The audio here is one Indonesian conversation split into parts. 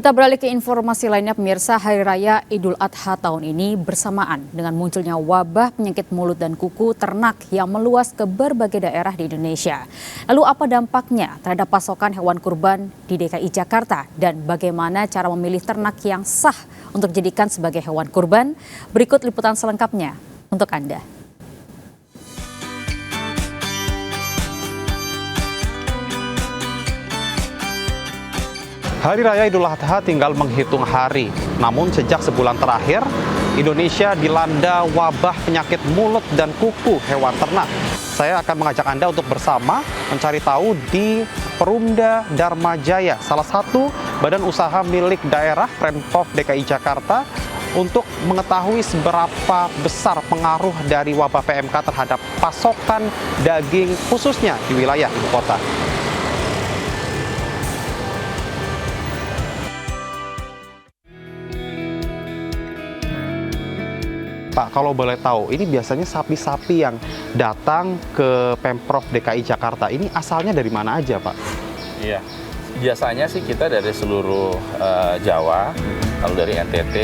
Kita beralih ke informasi lainnya, pemirsa. Hari Raya Idul Adha tahun ini bersamaan dengan munculnya wabah penyakit mulut dan kuku ternak yang meluas ke berbagai daerah di Indonesia. Lalu apa dampaknya terhadap pasokan hewan kurban di DKI Jakarta dan bagaimana cara memilih ternak yang sah untuk dijadikan sebagai hewan kurban? Berikut liputan selengkapnya untuk Anda. Hari Raya Idul Adha tinggal menghitung hari. Namun sejak sebulan terakhir, Indonesia dilanda wabah penyakit mulut dan kuku hewan ternak. Saya akan mengajak Anda untuk bersama mencari tahu di Perumda Dharma Jaya, salah satu badan usaha milik daerah Pemprov DKI Jakarta, untuk mengetahui seberapa besar pengaruh dari wabah PMK terhadap pasokan daging khususnya di wilayah ibu kota. Pak, kalau boleh tahu, ini biasanya sapi-sapi yang datang ke Pemprov DKI Jakarta ini asalnya dari mana aja, Pak? Iya, biasanya sih kita dari seluruh Jawa, lalu dari NTT,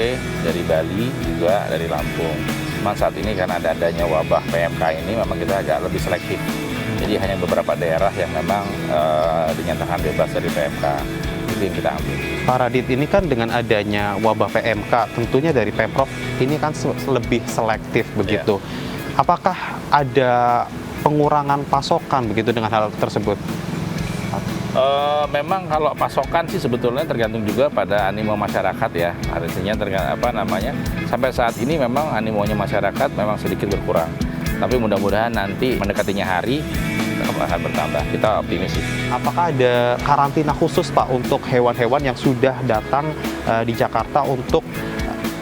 dari Bali, juga dari Lampung. Memang saat ini karena adanya wabah PMK ini memang kita agak lebih selektif. Jadi hanya beberapa daerah yang memang dinyatakan bebas dari PMK. Itu yang kita ambil. Pak Radit, ini kan dengan adanya wabah PMK, tentunya dari Pemprov ini kan lebih selektif begitu. Ya. Apakah ada pengurangan pasokan begitu dengan hal tersebut? Memang kalau pasokan sih sebetulnya tergantung juga pada animo masyarakat ya. Artinya sampai saat ini memang animonya masyarakat memang sedikit berkurang. Tapi mudah-mudahan nanti mendekatinya hari akan bertambah. Kita optimis sih. Apakah ada karantina khusus, Pak, untuk hewan-hewan yang sudah datang di Jakarta untuk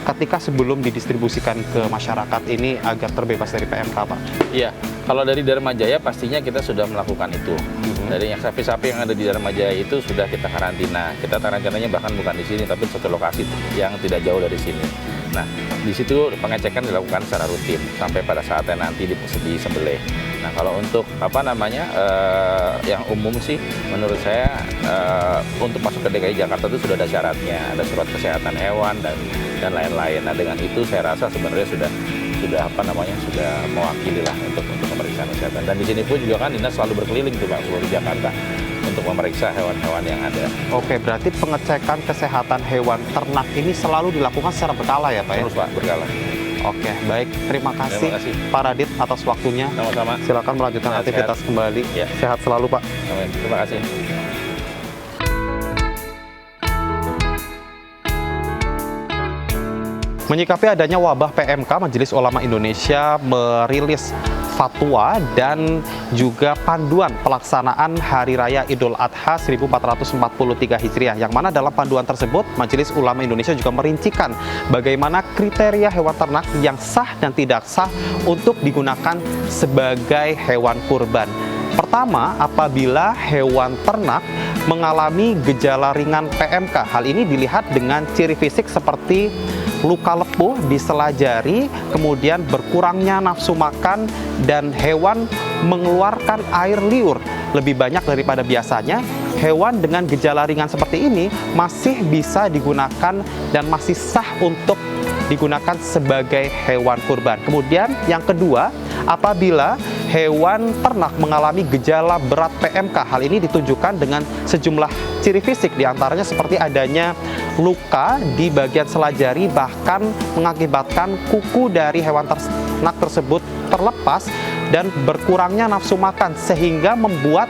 ketika sebelum didistribusikan ke masyarakat ini agar terbebas dari PMK, Pak? Iya, kalau dari Dharma Jaya pastinya kita sudah melakukan itu. Dari yang sapi-sapi yang ada di Dharma Jaya itu sudah kita karantina. Kita karantinanya bahkan bukan di sini, tapi satu lokasi yang tidak jauh dari sini. Nah, di situ pengecekan dilakukan secara rutin sampai pada saatnya nanti disembelih. Nah, kalau untuk yang umum sih, menurut saya untuk masuk ke DKI Jakarta itu sudah ada syaratnya, ada surat kesehatan hewan dan lain-lain. Nah, dengan itu saya rasa sebenarnya sudah mewakili lah untuk pemeriksaan kesehatan. Dan di sini pun juga kan dinas selalu berkeliling tuh Pak, seluruh Jakarta untuk memeriksa hewan-hewan yang ada. Oke, berarti pengecekan kesehatan hewan ternak ini selalu dilakukan secara berkala ya, Pak? Terus Pak, berkala. Oke, baik. Terima kasih Pak Radit atas waktunya. Sama-sama. Silakan melanjutkan aktivitas kembali. Ya. Sehat selalu, Pak. Amin. Terima kasih. Menyikapi adanya wabah PMK, Majelis Ulama Indonesia merilis fatwa dan juga panduan pelaksanaan Hari Raya Idul Adha 1443 Hijriah, yang mana dalam panduan tersebut Majelis Ulama Indonesia juga merincikan bagaimana kriteria hewan ternak yang sah dan tidak sah untuk digunakan sebagai hewan kurban. Pertama, apabila hewan ternak mengalami gejala ringan PMK. Hal ini dilihat dengan ciri fisik seperti luka lepuh di sela jari, kemudian berkurangnya nafsu makan, dan hewan mengeluarkan air liur lebih banyak daripada biasanya. Hewan dengan gejala ringan seperti ini masih bisa digunakan dan masih sah untuk digunakan sebagai hewan kurban. Kemudian yang kedua, apabila hewan ternak mengalami gejala berat PMK, hal ini ditunjukkan dengan sejumlah ciri fisik, diantaranya seperti adanya luka di bagian sela jari, bahkan mengakibatkan kuku dari hewan ternak tersebut terlepas dan berkurangnya nafsu makan, sehingga membuat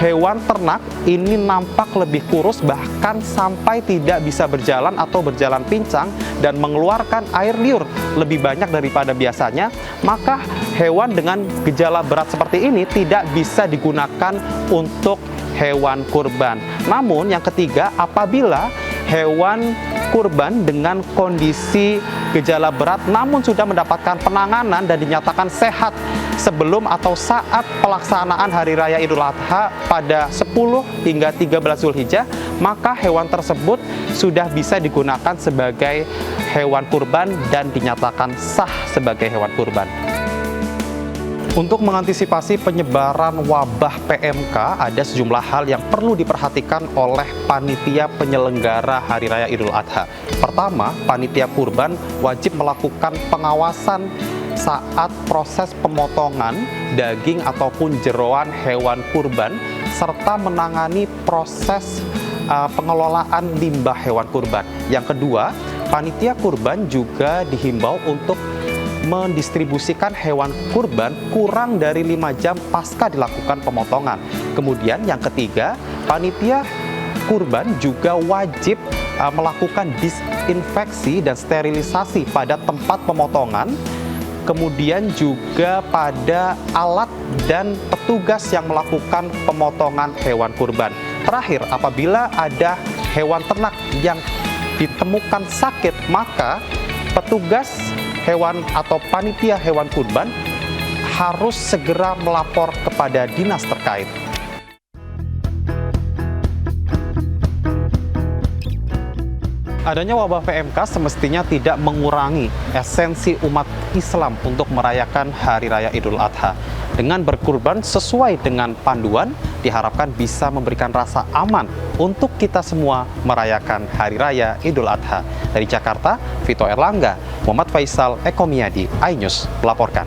hewan ternak ini nampak lebih kurus, bahkan sampai tidak bisa berjalan atau berjalan pincang dan mengeluarkan air liur lebih banyak daripada biasanya. Maka hewan dengan gejala berat seperti ini tidak bisa digunakan untuk hewan kurban. Namun yang ketiga, apabila hewan kurban dengan kondisi gejala berat namun sudah mendapatkan penanganan dan dinyatakan sehat sebelum atau saat pelaksanaan Hari Raya Idul Adha pada 10 hingga 13 Zulhijjah, maka hewan tersebut sudah bisa digunakan sebagai hewan kurban dan dinyatakan sah sebagai hewan kurban. Untuk mengantisipasi penyebaran wabah PMK, ada sejumlah hal yang perlu diperhatikan oleh panitia penyelenggara Hari Raya Idul Adha. Pertama, panitia kurban wajib melakukan pengawasan saat proses pemotongan daging ataupun jeroan hewan kurban, serta menangani proses pengelolaan limbah hewan kurban. Yang kedua, panitia kurban juga dihimbau untuk mendistribusikan hewan kurban kurang dari 5 jam pasca dilakukan pemotongan. Kemudian yang ketiga, panitia kurban juga wajib melakukan disinfeksi dan sterilisasi pada tempat pemotongan, kemudian juga pada alat dan petugas yang melakukan pemotongan hewan kurban. Terakhir, apabila ada hewan ternak yang ditemukan sakit, maka petugas hewan atau panitia hewan kurban harus segera melapor kepada dinas terkait. Adanya wabah PMK semestinya tidak mengurangi esensi umat Islam untuk merayakan Hari Raya Idul Adha. Dengan berkurban sesuai dengan panduan, diharapkan bisa memberikan rasa aman untuk kita semua merayakan Hari Raya Idul Adha. Dari Jakarta, Vito Erlangga, Muhammad Faisal, Eko Miyadi, iNews melaporkan.